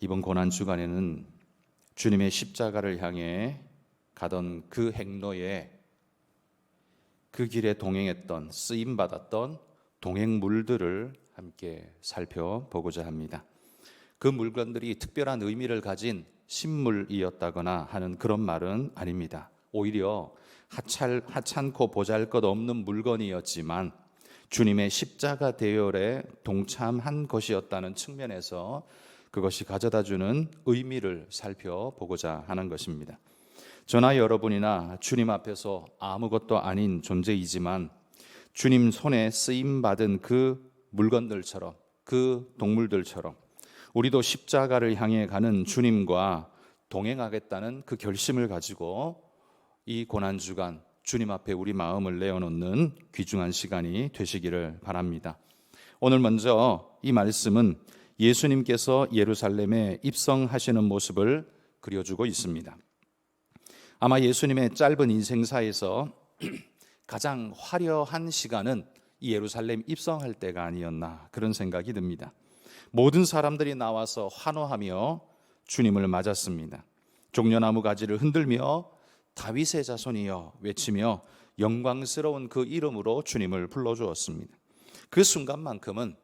이번 고난 주간에는 주님의 십자가를 향해 가던 그 행로에 그 길에 동행했던 쓰임받았던 동행물들을 함께 살펴보고자 합니다. 그 물건들이 특별한 의미를 가진 신물이었다거나 하는 그런 말은 아닙니다. 오히려 하찮고 보잘것없는 물건이었지만 주님의 십자가 대열에 동참한 것이었다는 측면에서 그것이 가져다주는 의미를 살펴보고자 하는 것입니다. 저나 여러분이나 주님 앞에서 아무것도 아닌 존재이지만 주님 손에 쓰임받은 그 물건들처럼, 그 동물들처럼 우리도 십자가를 향해 가는 주님과 동행하겠다는 그 결심을 가지고 이 고난주간 주님 앞에 우리 마음을 내어놓는 귀중한 시간이 되시기를 바랍니다. 오늘 먼저 이 말씀은 예수님께서 예루살렘에 입성하시는 모습을 그려주고 있습니다. 아마 예수님의 짧은 인생사에서 가장 화려한 시간은 이 예루살렘 입성할 때가 아니었나 그런 생각이 듭니다. 모든 사람들이 나와서 환호하며 주님을 맞았습니다. 종려나무 가지를 흔들며 다윗의 자손이여 외치며 영광스러운 그 이름으로 주님을 불러주었습니다. 그 순간만큼은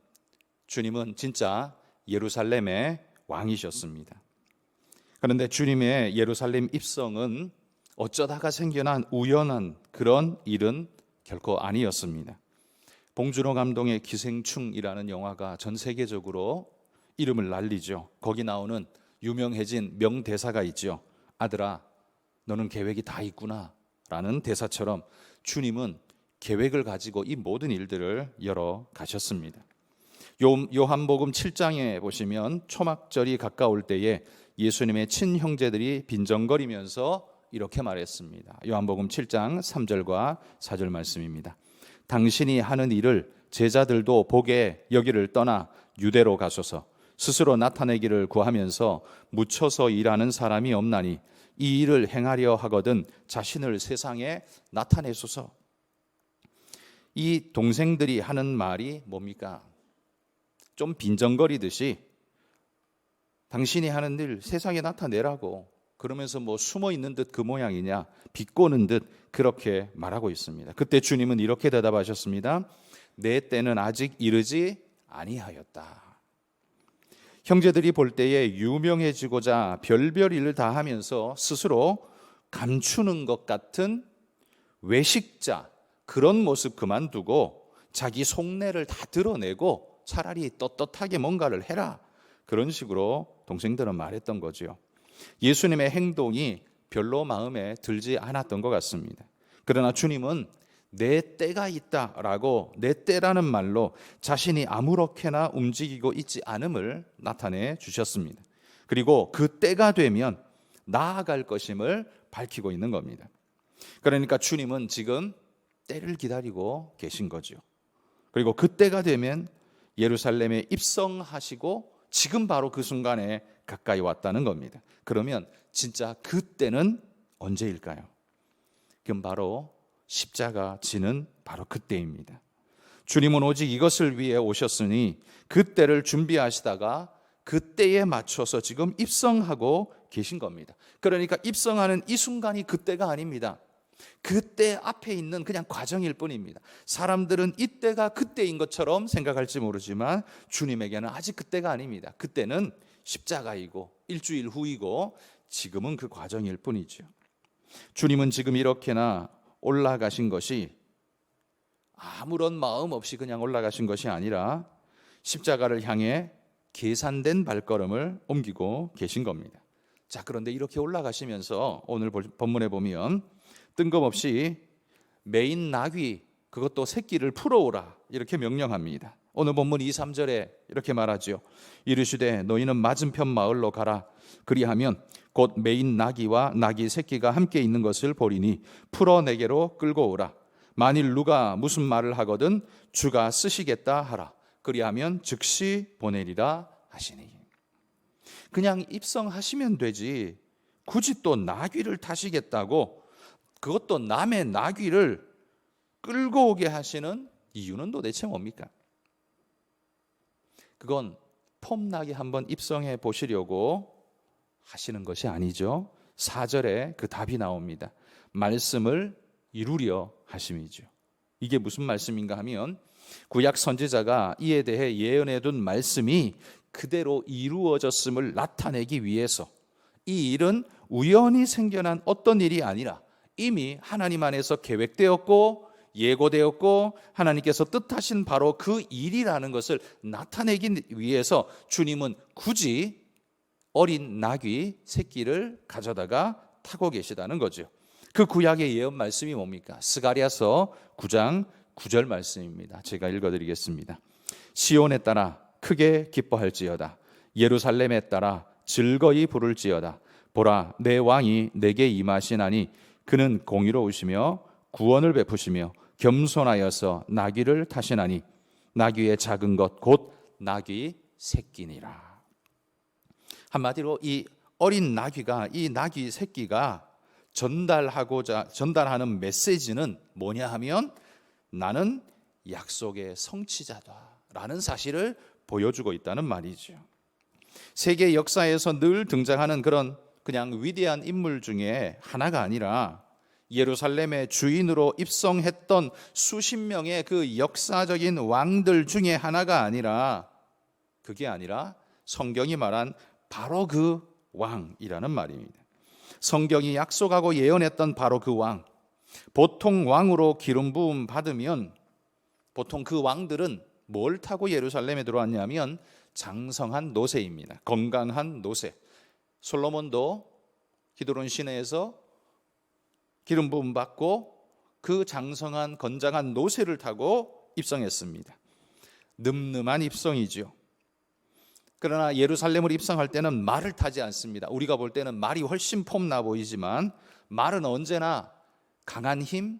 주님은 진짜 예루살렘의 왕이셨습니다. 그런데 주님의 예루살렘 입성은 어쩌다가 생겨난 우연한 그런 일은 결코 아니었습니다. 봉준호 감독의 기생충이라는 영화가 전 세계적으로 이름을 날리죠. 거기 나오는 유명해진 명대사가 있죠. 아들아, 너는 계획이 다 있구나 라는 대사처럼 주님은 계획을 가지고 이 모든 일들을 열어 가셨습니다. 요한복음 7장에 보시면 초막절이 가까울 때에 예수님의 친형제들이 빈정거리면서 이렇게 말했습니다. 요한복음 7장 3절과 4절 말씀입니다. 당신이 하는 일을 제자들도 보게 여기를 떠나 유대로 가소서. 스스로 나타내기를 구하면서 묻혀서 일하는 사람이 없나니 이 일을 행하려 하거든 자신을 세상에 나타내소서. 이 동생들이 하는 말이 뭡니까? 좀 빈정거리듯이 당신이 하는 일 세상에 나타내라고, 그러면서 뭐 숨어 있는 듯 그 모양이냐, 비꼬는 듯 그렇게 말하고 있습니다. 그때 주님은 이렇게 대답하셨습니다. 내 때는 아직 이르지 아니하였다. 형제들이 볼 때에 유명해지고자 별별 일을 다 하면서 스스로 감추는 것 같은 외식자, 그런 모습 그만두고 자기 속내를 다 드러내고 차라리 떳떳하게 뭔가를 해라, 그런 식으로 동생들은 말했던 거죠. 예수님의 행동이 별로 마음에 들지 않았던 것 같습니다. 그러나 주님은 내 때가 있다라고, 내 때라는 말로 자신이 아무렇게나 움직이고 있지 않음을 나타내 주셨습니다. 그리고 그 때가 되면 나아갈 것임을 밝히고 있는 겁니다. 그러니까 주님은 지금 때를 기다리고 계신 거죠. 그리고 그 때가 되면 예루살렘에 입성하시고 지금 바로 그 순간에 가까이 왔다는 겁니다. 그러면 진짜 그 때는 언제일까요? 그럼 바로 십자가 지는 바로 그때입니다. 주님은 오직 이것을 위해 오셨으니 그때를 준비하시다가 그때에 맞춰서 지금 입성하고 계신 겁니다. 그러니까 입성하는 이 순간이 그때가 아닙니다. 그때 앞에 있는 그냥 과정일 뿐입니다. 사람들은 이때가 그때인 것처럼 생각할지 모르지만 주님에게는 아직 그때가 아닙니다. 그때는 십자가이고 일주일 후이고 지금은 그 과정일 뿐이죠. 주님은 지금 이렇게나 올라가신 것이 아무런 마음 없이 그냥 올라가신 것이 아니라 십자가를 향해 계산된 발걸음을 옮기고 계신 겁니다. 자, 그런데 이렇게 올라가시면서 오늘 본문에 보면 뜬금없이 메인 나귀, 그것도 새끼를 풀어오라 이렇게 명령합니다. 오늘 본문 2, 3절에 이렇게 말하죠. 이르시되 너희는 맞은편 마을로 가라. 그리하면 곧 메인 나귀와 나귀 새끼가 함께 있는 것을 보리니 풀어 내게로 끌고 오라. 만일 누가 무슨 말을 하거든 주가 쓰시겠다 하라. 그리하면 즉시 보내리라 하시니. 그냥 입성하시면 되지 굳이 또 나귀를 타시겠다고, 그것도 남의 나귀를 끌고 오게 하시는 이유는 도대체 뭡니까? 그건 폼나게 한번 입성해 보시려고 하시는 것이 아니죠. 4절에 그 답이 나옵니다. 말씀을 이루려 하심이죠. 이게 무슨 말씀인가 하면 구약 선지자가 이에 대해 예언해 둔 말씀이 그대로 이루어졌음을 나타내기 위해서, 이 일은 우연히 생겨난 어떤 일이 아니라 이미 하나님 안에서 계획되었고 예고되었고 하나님께서 뜻하신 바로 그 일이라는 것을 나타내기 위해서 주님은 굳이 어린 나귀 새끼를 가져다가 타고 계시다는 거죠. 그 구약의 예언 말씀이 뭡니까? 스가랴서 9장 9절 말씀입니다. 제가 읽어드리겠습니다. 시온에 따라 크게 기뻐할지어다. 예루살렘에 따라 즐거이 부를지어다. 보라, 내 왕이 내게 임하시나니 그는 공의로우시며 구원을 베푸시며 겸손하여서 나귀를 타시나니 나귀의 작은 것 곧 나귀 새끼니라. 한마디로 이 어린 나귀가, 이 나귀 새끼가 전달하는 메시지는 뭐냐 하면 나는 약속의 성취자다라는 사실을 보여주고 있다는 말이죠. 세계 역사에서 늘 등장하는 그냥 위대한 인물 중에 하나가 아니라 예루살렘의 주인으로 입성했던 수십 명의 그 역사적인 왕들 중에 하나가 아니라, 그게 아니라 성경이 말한 바로 그 왕이라는 말입니다. 성경이 약속하고 예언했던 바로 그 왕. 보통 왕으로 기름 부음 받으면 보통 그 왕들은 뭘 타고 예루살렘에 들어왔냐면 장성한 노새입니다. 건강한 노새. 솔로몬도 기드론 시내에서 기름 부음 받고 그 장성한 건장한 노새를 타고 입성했습니다. 늠름한 입성이죠. 그러나 예루살렘을 입성할 때는 말을 타지 않습니다. 우리가 볼 때는 말이 훨씬 폼나 보이지만 말은 언제나 강한 힘,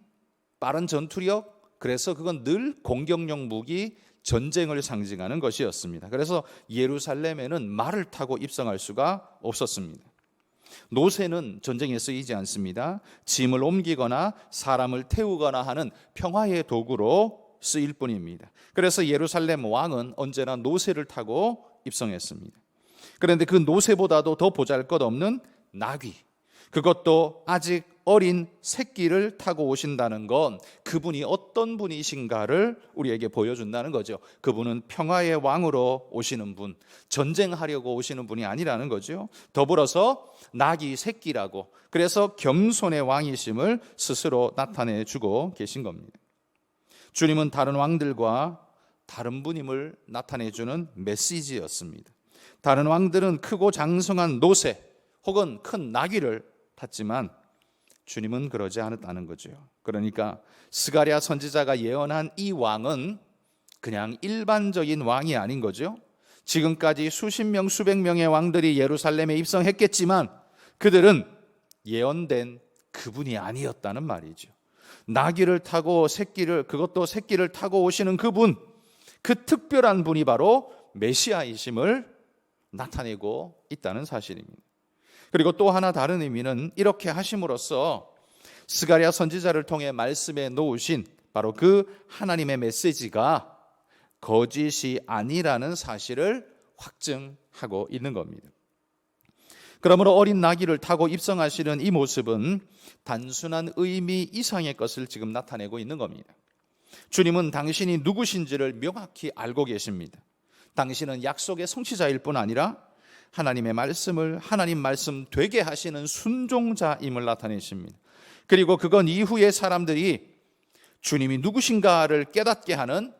빠른 전투력, 그래서 그건 늘 공격용 무기, 전쟁을 상징하는 것이었습니다. 그래서 예루살렘에는 말을 타고 입성할 수가 없었습니다. 노새는 전쟁에 쓰이지 않습니다. 짐을 옮기거나 사람을 태우거나 하는 평화의 도구로 쓰일 뿐입니다. 그래서 예루살렘 왕은 언제나 노새를 타고 입성했습니다. 그런데 그 노새보다도 더 보잘것없는 나귀, 그것도 아직 어린 새끼를 타고 오신다는 건 그분이 어떤 분이신가를 우리에게 보여준다는 거죠. 그분은 평화의 왕으로 오시는 분, 전쟁하려고 오시는 분이 아니라는 거죠. 더불어서 나귀 새끼라고, 그래서 겸손의 왕이심을 스스로 나타내주고 계신 겁니다. 주님은 다른 왕들과 다른 분임을 나타내주는 메시지였습니다. 다른 왕들은 크고 장성한 노새 혹은 큰 나귀를 탔지만 주님은 그러지 않았다는 거죠. 그러니까 스가랴 선지자가 예언한 이 왕은 그냥 일반적인 왕이 아닌 거죠. 지금까지 수십 명, 수백 명의 왕들이 예루살렘에 입성했겠지만 그들은 예언된 그분이 아니었다는 말이죠. 나귀를 타고 그것도 새끼를 타고 오시는 그분, 그 특별한 분이 바로 메시아이심을 나타내고 있다는 사실입니다. 그리고 또 하나 다른 의미는 이렇게 하심으로써 스가랴 선지자를 통해 말씀에 놓으신 바로 그 하나님의 메시지가 거짓이 아니라는 사실을 확증하고 있는 겁니다. 그러므로 어린 나귀를 타고 입성하시는 이 모습은 단순한 의미 이상의 것을 지금 나타내고 있는 겁니다. 주님은 당신이 누구신지를 명확히 알고 계십니다. 당신은 약속의 성취자일 뿐 아니라 하나님의 말씀을 하나님 말씀 되게 하시는 순종자임을 나타내십니다. 그리고 그건 이후의 사람들이 주님이 누구신가를 깨닫게 하는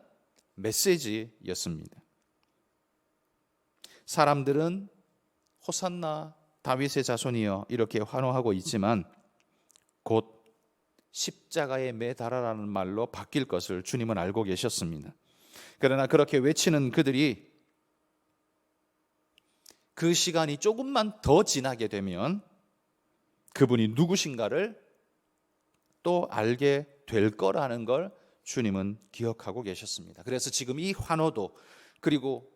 메시지였습니다. 사람들은 호산나 다윗의 자손이여 이렇게 환호하고 있지만 곧 십자가에 매달아라는 말로 바뀔 것을 주님은 알고 계셨습니다. 그러나 그렇게 외치는 그들이 그 시간이 조금만 더 지나게 되면 그분이 누구신가를 또 알게 될 거라는 걸 주님은 기억하고 계셨습니다. 그래서 지금 이 환호도, 그리고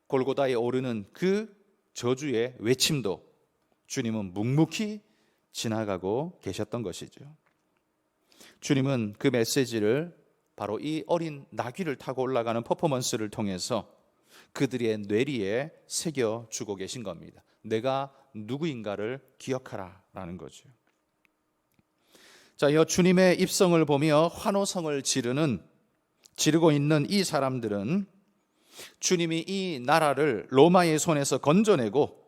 골고다에 오르는 그 저주의 외침도 주님은 묵묵히 지나가고 계셨던 것이죠. 주님은 그 메시지를 바로 이 어린 나귀를 타고 올라가는 퍼포먼스를 통해서 그들의 뇌리에 새겨주고 계신 겁니다. 내가 누구인가를 기억하라라는 거죠. 자, 이 주님의 입성을 보며 환호성을 지르고 있는 이 사람들은 주님이 이 나라를 로마의 손에서 건져내고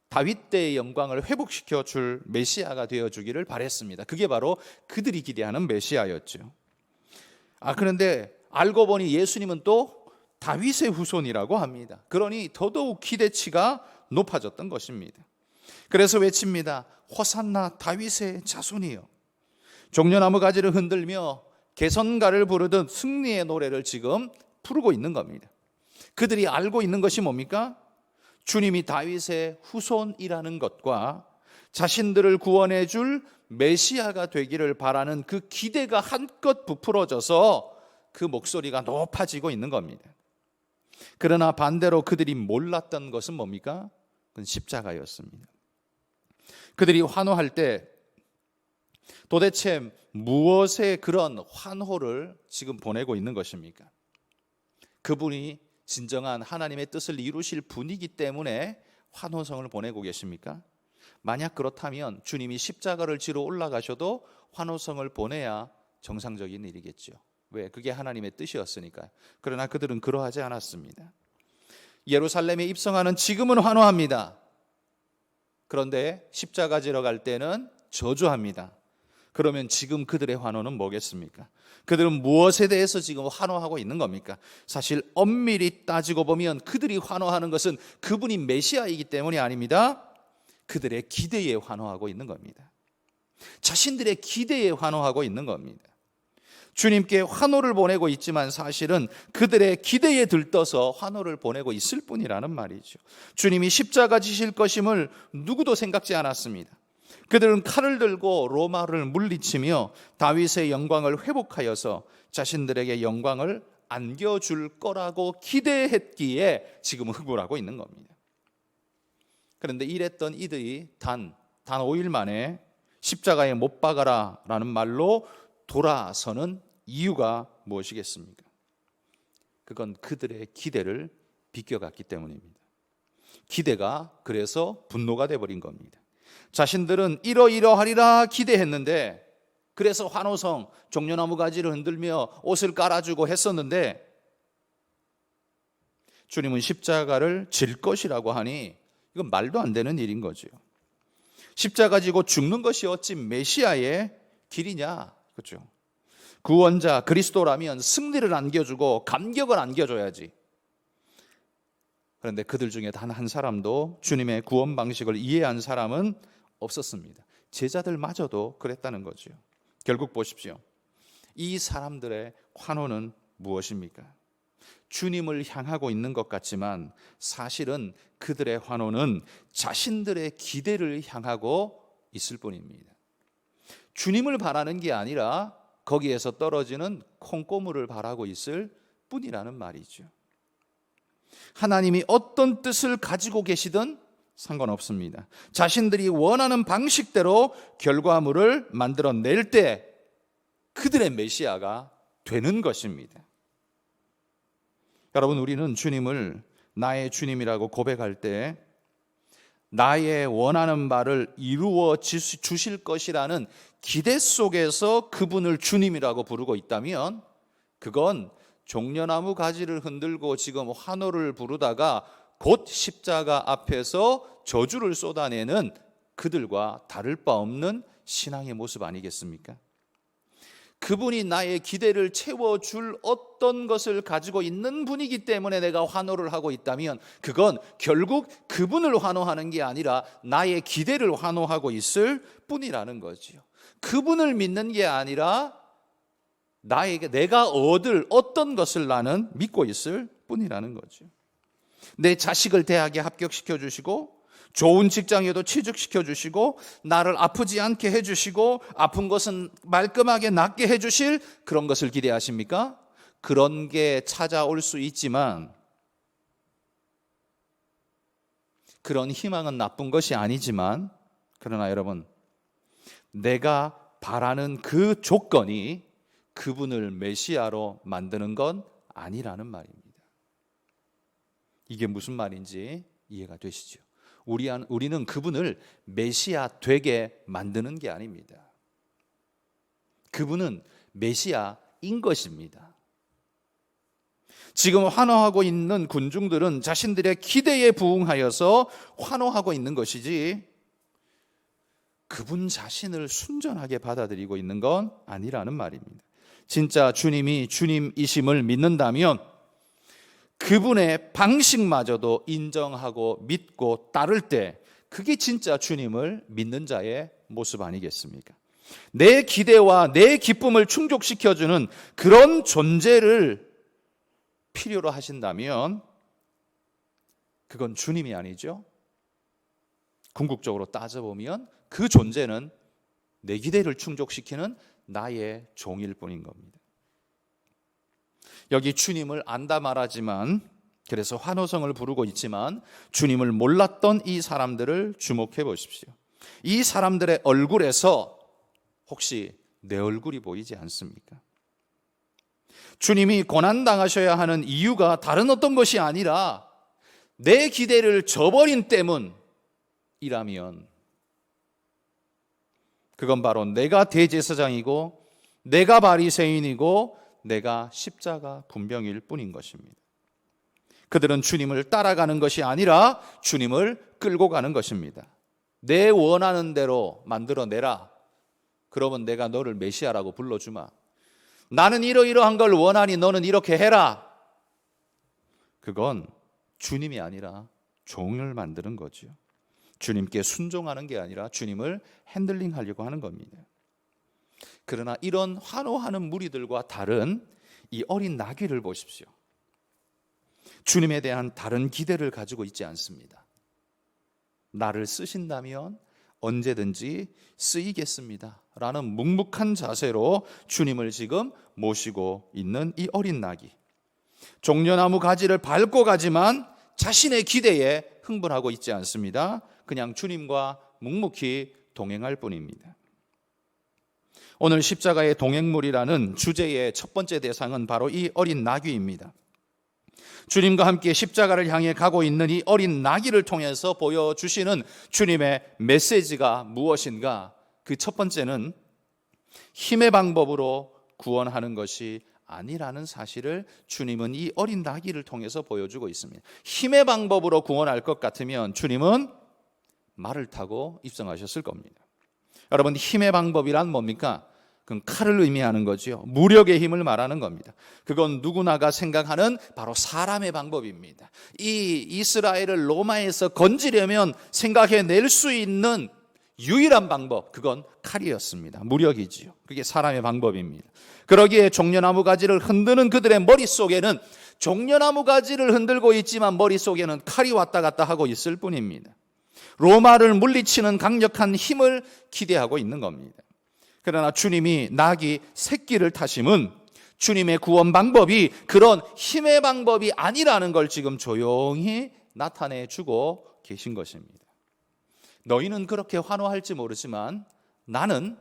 다윗 때의 영광을 회복시켜 줄 메시아가 되어 주기를 바랬습니다. 그게 바로 그들이 기대하는 메시아였죠. 그런데 알고 보니 예수님은 또 다윗의 후손이라고 합니다. 그러니 더더욱 기대치가 높아졌던 것입니다. 그래서 외칩니다. 호산나 다윗의 자손이여. 종려나무 가지를 흔들며 개선가를 부르듯 승리의 노래를 지금 부르고 있는 겁니다. 그들이 알고 있는 것이 뭡니까? 주님이 다윗의 후손이라는 것과 자신들을 구원해 줄 메시아가 되기를 바라는 그 기대가 한껏 부풀어져서 그 목소리가 높아지고 있는 겁니다. 그러나 반대로 그들이 몰랐던 것은 뭡니까? 그건 십자가였습니다. 그들이 환호할 때 도대체 무엇의 그런 환호를 지금 보내고 있는 것입니까? 그분이 진정한 하나님의 뜻을 이루실 분이기 때문에 환호성을 보내고 계십니까? 만약 그렇다면 주님이 십자가를 지러 올라가셔도 환호성을 보내야 정상적인 일이겠죠. 왜? 그게 하나님의 뜻이었으니까요. 그러나 그들은 그러하지 않았습니다. 예루살렘에 입성하는 지금은 환호합니다. 그런데 십자가 지러 갈 때는 저주합니다. 그러면 지금 그들의 환호는 뭐겠습니까? 그들은 무엇에 대해서 지금 환호하고 있는 겁니까? 사실 엄밀히 따지고 보면 그들이 환호하는 것은 그분이 메시아이기 때문이 아닙니다. 그들의 기대에 환호하고 있는 겁니다. 자신들의 기대에 환호하고 있는 겁니다. 주님께 환호를 보내고 있지만 사실은 그들의 기대에 들떠서 환호를 보내고 있을 뿐이라는 말이죠. 주님이 십자가 지실 것임을 누구도 생각지 않았습니다. 그들은 칼을 들고 로마를 물리치며 다윗의 영광을 회복하여서 자신들에게 영광을 안겨줄 거라고 기대했기에 지금 흥분하고 있는 겁니다. 그런데 이랬던 이들이 단 5일 만에 십자가에 못 박아라 라는 말로 돌아서는 이유가 무엇이겠습니까? 그건 그들의 기대를 비껴갔기 때문입니다. 기대가 그래서 분노가 돼버린 겁니다. 자신들은 이러이러하리라 기대했는데, 그래서 환호성, 종려나무 가지를 흔들며 옷을 깔아주고 했었는데 주님은 십자가를 질 것이라고 하니 이건 말도 안 되는 일인 거죠. 십자가 지고 죽는 것이 어찌 메시아의 길이냐, 그렇죠? 구원자 그리스도라면 승리를 안겨주고 감격을 안겨줘야지. 그런데 그들 중에 단 한 사람도 주님의 구원 방식을 이해한 사람은 없었습니다. 제자들마저도 그랬다는 거죠. 결국 보십시오. 이 사람들의 환호는 무엇입니까? 주님을 향하고 있는 것 같지만 사실은 그들의 환호는 자신들의 기대를 향하고 있을 뿐입니다. 주님을 바라는 게 아니라 거기에서 떨어지는 콩고물을 바라고 있을 뿐이라는 말이죠. 하나님이 어떤 뜻을 가지고 계시든 상관없습니다. 자신들이 원하는 방식대로 결과물을 만들어낼 때 그들의 메시아가 되는 것입니다. 여러분, 우리는 주님을 나의 주님이라고 고백할 때 나의 원하는 바를 이루어 주실 것이라는 기대 속에서 그분을 주님이라고 부르고 있다면 그건 종려나무 가지를 흔들고 지금 환호를 부르다가 곧 십자가 앞에서 저주를 쏟아내는 그들과 다를 바 없는 신앙의 모습 아니겠습니까? 그분이 나의 기대를 채워줄 어떤 것을 가지고 있는 분이기 때문에 내가 환호를 하고 있다면 그건 결국 그분을 환호하는 게 아니라 나의 기대를 환호하고 있을 뿐이라는 거지요. 그분을 믿는 게 아니라 내가 얻을 어떤 것을 나는 믿고 있을 뿐이라는 거죠. 내 자식을 대학에 합격시켜 주시고 좋은 직장에도 취직시켜 주시고 나를 아프지 않게 해주시고 아픈 것은 말끔하게 낫게 해주실 그런 것을 기대하십니까? 그런 게 찾아올 수 있지만 그런 희망은 나쁜 것이 아니지만 그러나 여러분, 내가 바라는 그 조건이 그분을 메시아로 만드는 건 아니라는 말입니다. 이게 무슨 말인지 이해가 되시죠? 우리는 그분을 메시아 되게 만드는 게 아닙니다. 그분은 메시아인 것입니다. 지금 환호하고 있는 군중들은 자신들의 기대에 부응하여서 환호하고 있는 것이지 그분 자신을 순전하게 받아들이고 있는 건 아니라는 말입니다. 진짜 주님이 주님이심을 믿는다면 그분의 방식마저도 인정하고 믿고 따를 때 그게 진짜 주님을 믿는 자의 모습 아니겠습니까? 내 기대와 내 기쁨을 충족시켜주는 그런 존재를 필요로 하신다면 그건 주님이 아니죠. 궁극적으로 따져보면 그 존재는 내 기대를 충족시키는 나의 종일 뿐인 겁니다. 여기 주님을 안다 말하지만 그래서 환호성을 부르고 있지만 주님을 몰랐던 이 사람들을 주목해 보십시오. 이 사람들의 얼굴에서 혹시 내 얼굴이 보이지 않습니까? 주님이 고난당하셔야 하는 이유가 다른 어떤 것이 아니라 내 기대를 저버린 때문이라면 그건 바로 내가 대제사장이고 내가 바리새인이고 내가 십자가 분병일 뿐인 것입니다. 그들은 주님을 따라가는 것이 아니라 주님을 끌고 가는 것입니다. 내 원하는 대로 만들어내라. 그러면 내가 너를 메시아라고 불러주마. 나는 이러이러한 걸 원하니 너는 이렇게 해라. 그건 주님이 아니라 종을 만드는 거죠. 주님께 순종하는 게 아니라 주님을 핸들링하려고 하는 겁니다. 그러나 이런 환호하는 무리들과 다른 이 어린 나귀를 보십시오. 주님에 대한 다른 기대를 가지고 있지 않습니다. 나를 쓰신다면 언제든지 쓰이겠습니다 라는 묵묵한 자세로 주님을 지금 모시고 있는 이 어린 나귀. 종려나무 가지를 밟고 가지만 자신의 기대에 흥분하고 있지 않습니다. 그냥 주님과 묵묵히 동행할 뿐입니다. 오늘 십자가의 동행물이라는 주제의 첫 번째 대상은 바로 이 어린 나귀입니다. 주님과 함께 십자가를 향해 가고 있는 이 어린 나귀를 통해서 보여주시는 주님의 메시지가 무엇인가? 그 첫 번째는 힘의 방법으로 구원하는 것이 아니라는 사실을 주님은 이 어린 나귀를 통해서 보여주고 있습니다. 힘의 방법으로 구원할 것 같으면 주님은 말을 타고 입성하셨을 겁니다. 여러분, 힘의 방법이란 뭡니까? 그건 칼을 의미하는 거죠. 무력의 힘을 말하는 겁니다. 그건 누구나가 생각하는 바로 사람의 방법입니다. 이 이스라엘을 로마에서 건지려면 생각해낼 수 있는 유일한 방법, 그건 칼이었습니다. 무력이지요. 그게 사람의 방법입니다. 그러기에 종려나무 가지를 흔드는 그들의 머릿속에는 종려나무 가지를 흔들고 있지만 머릿속에는 칼이 왔다 갔다 하고 있을 뿐입니다. 로마를 물리치는 강력한 힘을 기대하고 있는 겁니다. 그러나 주님이 나귀 새끼를 타심은 주님의 구원 방법이 그런 힘의 방법이 아니라는 걸 지금 조용히 나타내 주고 계신 것입니다. 너희는 그렇게 환호할지 모르지만 나는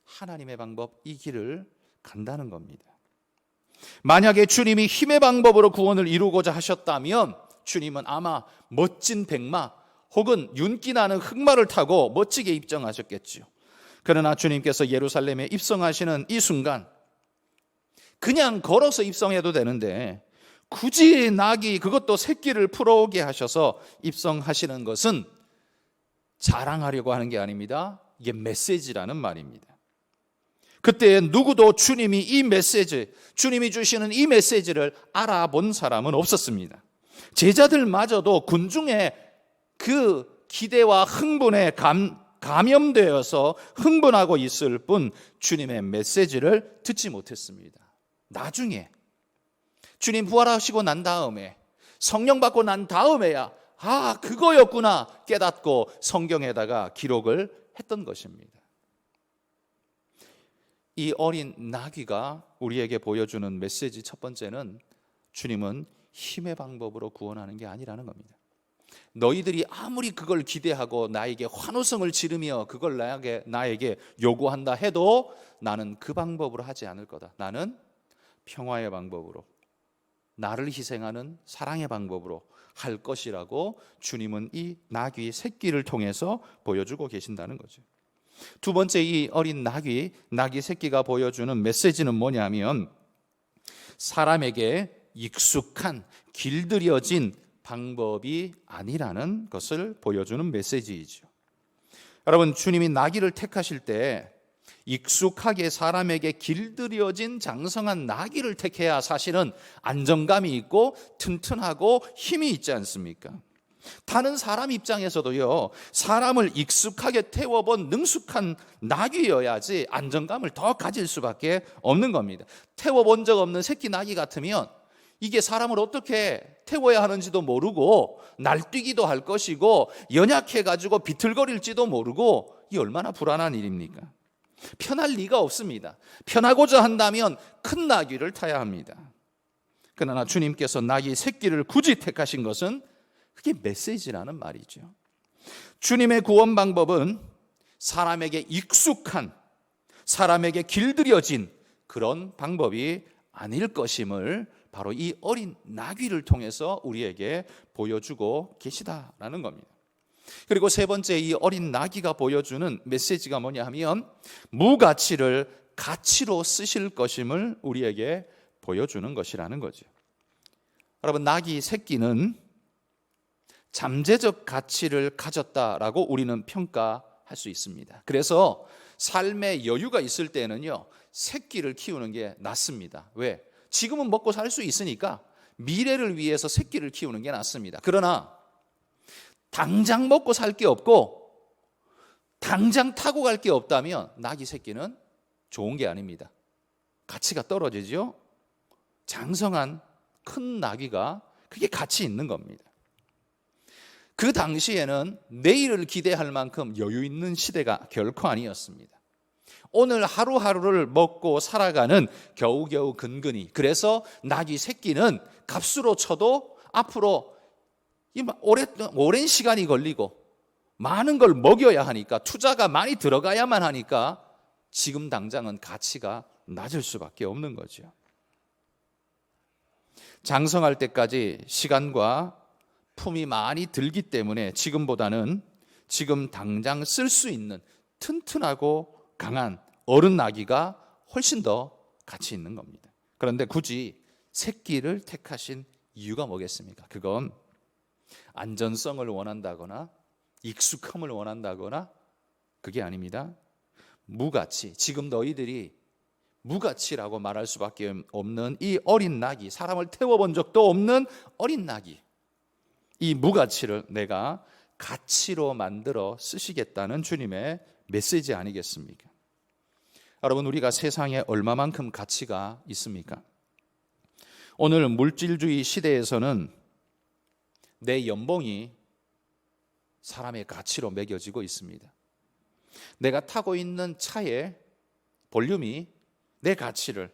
하나님의 방법, 이 길을 간다는 겁니다. 만약에 주님이 힘의 방법으로 구원을 이루고자 하셨다면 주님은 아마 멋진 백마 혹은 윤기 나는 흑마를 타고 멋지게 입성하셨겠지요. 그러나 주님께서 예루살렘에 입성하시는 이 순간 그냥 걸어서 입성해도 되는데 굳이 나귀, 그것도 새끼를 풀어오게 하셔서 입성하시는 것은 자랑하려고 하는 게 아닙니다. 이게 메시지라는 말입니다. 그때 누구도 주님이 이 메시지, 주님이 주시는 이 메시지를 알아본 사람은 없었습니다. 제자들마저도 군중의 그 기대와 흥분에 감염되어서 흥분하고 있을 뿐 주님의 메시지를 듣지 못했습니다. 나중에 주님 부활하시고 난 다음에, 성령 받고 난 다음에야 그거였구나 깨닫고 성경에다가 기록을 했던 것입니다. 이 어린 나귀가 우리에게 보여주는 메시지 첫 번째는 주님은 힘의 방법으로 구원하는 게 아니라는 겁니다. 너희들이 아무리 그걸 기대하고 나에게 환호성을 지르며 그걸 나에게 요구한다 해도 나는 그 방법으로 하지 않을 거다. 나는 평화의 방법으로, 나를 희생하는 사랑의 방법으로 할 것이라고 주님은 이 나귀 새끼를 통해서 보여주고 계신다는 거죠. 두 번째, 이 어린 나귀 새끼가 보여주는 메시지는 뭐냐면 사람에게 익숙한 길들여진 방법이 아니라는 것을 보여주는 메시지이죠. 여러분, 주님이 나귀를 택하실 때 익숙하게 사람에게 길들여진 장성한 나귀를 택해야 사실은 안정감이 있고 튼튼하고 힘이 있지 않습니까? 다른 사람 입장에서도요, 사람을 익숙하게 태워본 능숙한 나귀여야지 안정감을 더 가질 수밖에 없는 겁니다. 태워본 적 없는 새끼 나귀 같으면 이게 사람을 어떻게 태워야 하는지도 모르고 날뛰기도 할 것이고 연약해가지고 비틀거릴지도 모르고 이 얼마나 불안한 일입니까? 편할 리가 없습니다. 편하고자 한다면 큰 나귀를 타야 합니다. 그러나 주님께서 나귀 새끼를 굳이 택하신 것은 그게 메시지라는 말이죠. 주님의 구원 방법은 사람에게 익숙한, 사람에게 길들여진 그런 방법이 아닐 것임을 바로 이 어린 나귀를 통해서 우리에게 보여주고 계시다라는 겁니다. 그리고 세 번째, 이 어린 나귀가 보여주는 메시지가 뭐냐 하면 무가치를 가치로 쓰실 것임을 우리에게 보여주는 것이라는 거죠. 여러분, 나귀 새끼는 잠재적 가치를 가졌다라고 우리는 평가할 수 있습니다. 그래서 삶에 여유가 있을 때는요, 새끼를 키우는 게 낫습니다. 왜? 지금은 먹고 살 수 있으니까 미래를 위해서 새끼를 키우는 게 낫습니다. 그러나 당장 먹고 살 게 없고 당장 타고 갈 게 없다면 나귀 새끼는 좋은 게 아닙니다. 가치가 떨어지죠. 장성한 큰 나귀가 그게 가치 있는 겁니다. 그 당시에는 내일을 기대할 만큼 여유 있는 시대가 결코 아니었습니다. 오늘 하루하루를 먹고 살아가는 겨우겨우 근근히, 그래서 나귀 새끼는 값으로 쳐도 앞으로 오랜 시간이 걸리고 많은 걸 먹여야 하니까, 투자가 많이 들어가야만 하니까 지금 당장은 가치가 낮을 수밖에 없는 거죠. 장성할 때까지 시간과 품이 많이 들기 때문에 지금보다는 지금 당장 쓸 수 있는 튼튼하고 강한 어른 나귀가 훨씬 더 가치 있는 겁니다. 그런데 굳이 새끼를 택하신 이유가 뭐겠습니까? 그건 안전성을 원한다거나 익숙함을 원한다거나 그게 아닙니다. 무가치, 지금 너희들이 무가치라고 말할 수밖에 없는 이 어린 나귀, 사람을 태워본 적도 없는 어린 나귀, 이 무가치를 내가 가치로 만들어 쓰시겠다는 주님의 메시지 아니겠습니까? 여러분, 우리가 세상에 얼마만큼 가치가 있습니까? 오늘 물질주의 시대에서는 내 연봉이 사람의 가치로 매겨지고 있습니다. 내가 타고 있는 차의 볼륨이 내 가치를,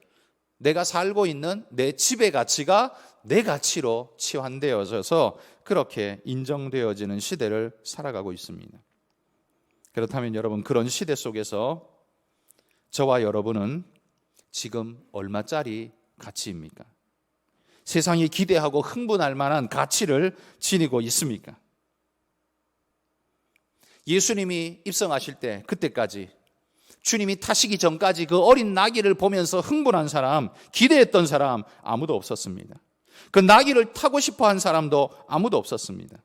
내가 살고 있는 내 집의 가치가 내 가치로 치환되어져서 그렇게 인정되어지는 시대를 살아가고 있습니다. 그렇다면 여러분, 그런 시대 속에서 저와 여러분은 지금 얼마짜리 가치입니까? 세상이 기대하고 흥분할 만한 가치를 지니고 있습니까? 예수님이 입성하실 때 그때까지, 주님이 타시기 전까지 그 어린 나귀를 보면서 흥분한 사람, 기대했던 사람 아무도 없었습니다. 그 나귀를 타고 싶어 한 사람도 아무도 없었습니다.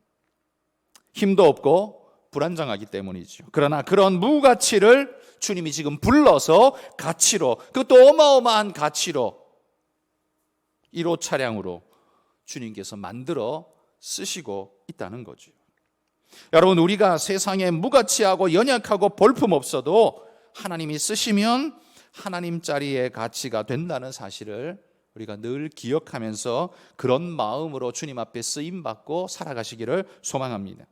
힘도 없고 불안정하기 때문이죠. 그러나 그런 무가치를 주님이 지금 불러서 가치로, 그것도 어마어마한 가치로 1호 차량으로 주님께서 만들어 쓰시고 있다는 거죠. 여러분, 우리가 세상에 무가치하고 연약하고 볼품없어도 하나님이 쓰시면 하나님짜리의 가치가 된다는 사실을 우리가 늘 기억하면서 그런 마음으로 주님 앞에 쓰임받고 살아가시기를 소망합니다.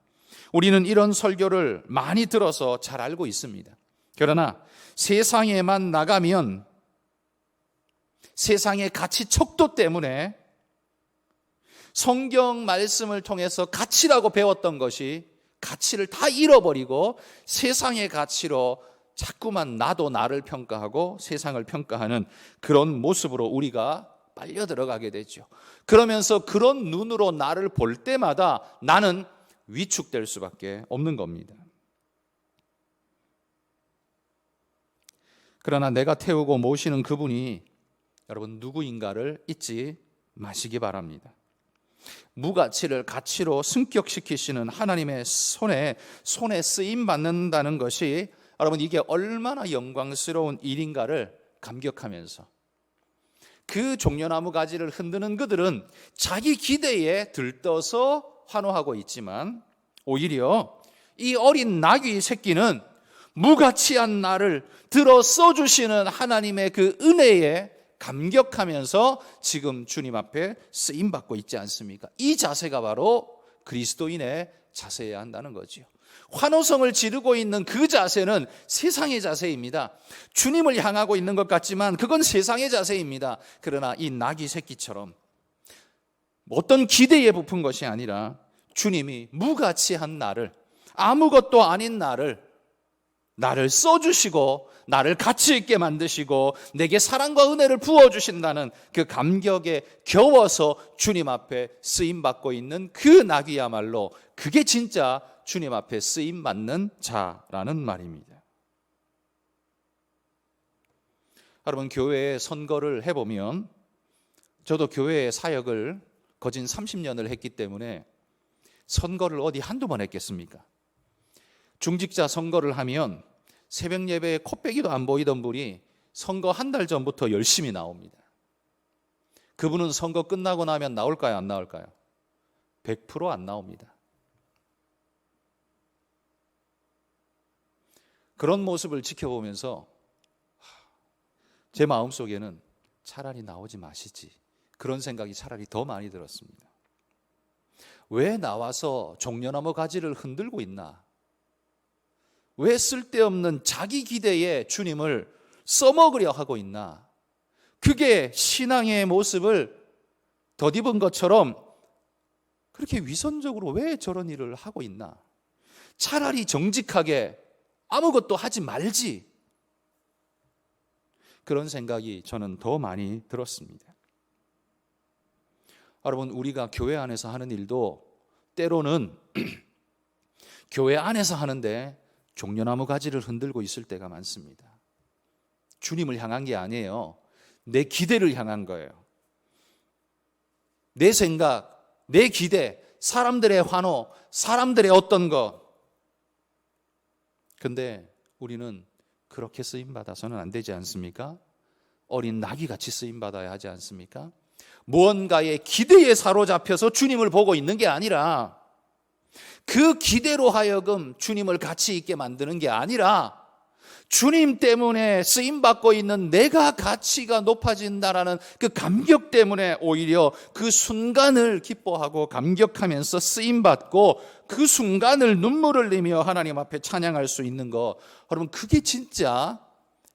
우리는 이런 설교를 많이 들어서 잘 알고 있습니다. 그러나 세상에만 나가면 세상의 가치 척도 때문에 성경 말씀을 통해서 가치라고 배웠던 것이 가치를 다 잃어버리고 세상의 가치로 자꾸만 나도 나를 평가하고 세상을 평가하는 그런 모습으로 우리가 빨려 들어가게 되죠. 그러면서 그런 눈으로 나를 볼 때마다 나는 위축될 수밖에 없는 겁니다. 그러나 내가 태우고 모시는 그분이 여러분 누구인가를 잊지 마시기 바랍니다. 무가치를 가치로 승격시키시는 하나님의 손에 쓰임 받는다는 것이 여러분 이게 얼마나 영광스러운 일인가를 감격하면서 그 종려나무 가지를 흔드는 그들은 자기 기대에 들떠서 환호하고 있지만 오히려 이 어린 나귀 새끼는 무가치한 나를 들어 써주시는 하나님의 그 은혜에 감격하면서 지금 주님 앞에 쓰임받고 있지 않습니까? 이 자세가 바로 그리스도인의 자세여야 한다는 거죠. 환호성을 지르고 있는 그 자세는 세상의 자세입니다. 주님을 향하고 있는 것 같지만 그건 세상의 자세입니다. 그러나 이 나귀 새끼처럼 어떤 기대에 부푼 것이 아니라 주님이 무가치한 나를, 아무것도 아닌 나를 써주시고 나를 가치 있게 만드시고 내게 사랑과 은혜를 부어주신다는 그 감격에 겨워서 주님 앞에 쓰임받고 있는 그 나귀야말로 그게 진짜 주님 앞에 쓰임받는 자라는 말입니다. 여러분 교회에 선거를 해보면 저도 교회의 사역을 거진 30년을 했기 때문에 선거를 어디 한두 번 했겠습니까? 중직자 선거를 하면 새벽 예배에 코빼기도 안 보이던 분이 선거 한 달 전부터 열심히 나옵니다. 그분은 선거 끝나고 나면 나올까요? 안 나올까요? 100% 안 나옵니다. 그런 모습을 지켜보면서 제 마음속에는 차라리 나오지 마시지, 그런 생각이 차라리 더 많이 들었습니다. 왜 나와서 종려나무 가지를 흔들고 있나? 왜 쓸데없는 자기 기대에 주님을 써먹으려 하고 있나? 그게 신앙의 모습을 덧입은 것처럼 그렇게 위선적으로 왜 저런 일을 하고 있나? 차라리 정직하게 아무것도 하지 말지. 그런 생각이 저는 더 많이 들었습니다. 여러분, 우리가 교회 안에서 하는 일도 때로는 교회 안에서 하는데 종려나무 가지를 흔들고 있을 때가 많습니다. 주님을 향한 게 아니에요. 내 기대를 향한 거예요. 내 생각, 내 기대, 사람들의 환호, 사람들의 어떤 것. 근데 우리는 그렇게 쓰임받아서는 안 되지 않습니까? 어린 나귀같이 쓰임받아야 하지 않습니까? 무언가의 기대에 사로잡혀서 주님을 보고 있는 게 아니라 그 기대로 하여금 주님을 가치 있게 만드는 게 아니라 주님 때문에 쓰임받고 있는 내가 가치가 높아진다라는 그 감격 때문에 오히려 그 순간을 기뻐하고 감격하면서 쓰임받고 그 순간을 눈물을 흘리며 하나님 앞에 찬양할 수 있는 거, 여러분 그게 진짜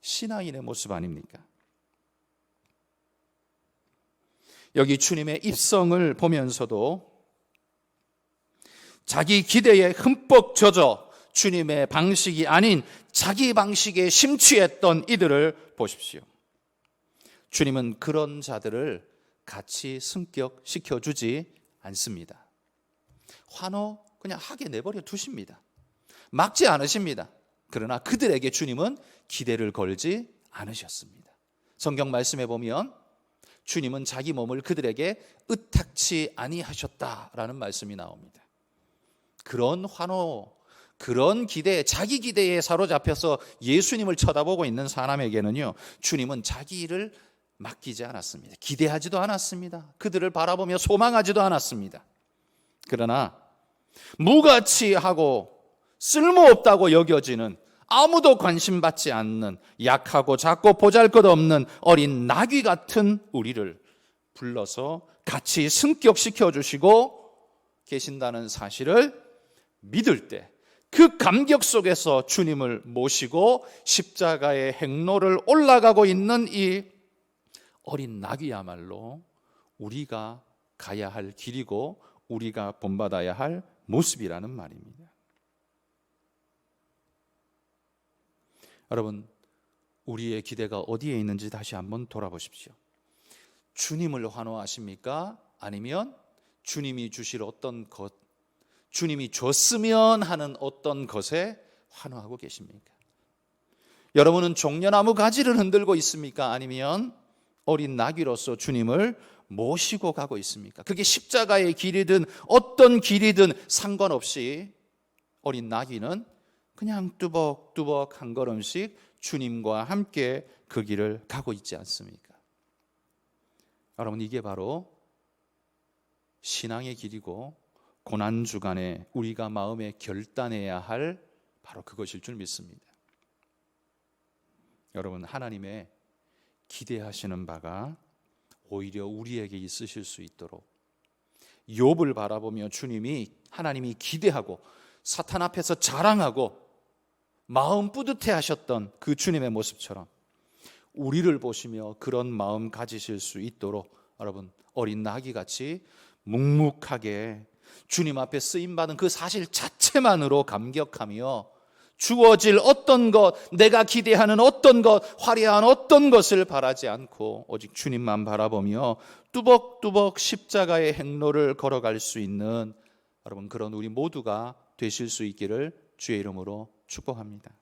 신앙인의 모습 아닙니까? 여기 주님의 입성을 보면서도 자기 기대에 흠뻑 젖어 주님의 방식이 아닌 자기 방식에 심취했던 이들을 보십시오. 주님은 그런 자들을 같이 승격시켜주지 않습니다. 환호 그냥 하게 내버려 두십니다. 막지 않으십니다. 그러나 그들에게 주님은 기대를 걸지 않으셨습니다. 성경 말씀에 보면 주님은 자기 몸을 그들에게 의탁치 아니하셨다라는 말씀이 나옵니다. 그런 환호, 그런 기대, 자기 기대에 사로잡혀서 예수님을 쳐다보고 있는 사람에게는요, 주님은 자기 일을 맡기지 않았습니다. 기대하지도 않았습니다. 그들을 바라보며 소망하지도 않았습니다. 그러나 무가치하고 쓸모없다고 여겨지는, 아무도 관심받지 않는 약하고 작고 보잘것없는 어린 나귀 같은 우리를 불러서 같이 승격시켜 주시고 계신다는 사실을 믿을 때 그 감격 속에서 주님을 모시고 십자가의 행로를 올라가고 있는 이 어린 나귀야말로 우리가 가야 할 길이고 우리가 본받아야 할 모습이라는 말입니다. 여러분, 우리의 기대가 어디에 있는지 다시 한번 돌아보십시오. 주님을 환호하십니까? 아니면 주님이 주실 어떤 것, 주님이 줬으면 하는 어떤 것에 환호하고 계십니까? 여러분은 종려나무 가지를 흔들고 있습니까? 아니면 어린 나귀로서 주님을 모시고 가고 있습니까? 그게 십자가의 길이든 어떤 길이든 상관없이 어린 나귀는 그냥 뚜벅뚜벅 한 걸음씩 주님과 함께 그 길을 가고 있지 않습니까? 여러분, 이게 바로 신앙의 길이고 고난주간에 우리가 마음에 결단해야 할 바로 그것일 줄 믿습니다. 여러분, 하나님의 기대하시는 바가 오히려 우리에게 있으실 수 있도록 욥을 바라보며 하나님이 기대하고 사탄 앞에서 자랑하고 마음 뿌듯해 하셨던 그 주님의 모습처럼 우리를 보시며 그런 마음 가지실 수 있도록 여러분, 어린 나귀같이 묵묵하게 주님 앞에 쓰임받은 그 사실 자체만으로 감격하며 주어질 어떤 것, 내가 기대하는 어떤 것, 화려한 어떤 것을 바라지 않고 오직 주님만 바라보며 뚜벅뚜벅 십자가의 행로를 걸어갈 수 있는 여러분, 그런 우리 모두가 되실 수 있기를 주의 이름으로 축복합니다.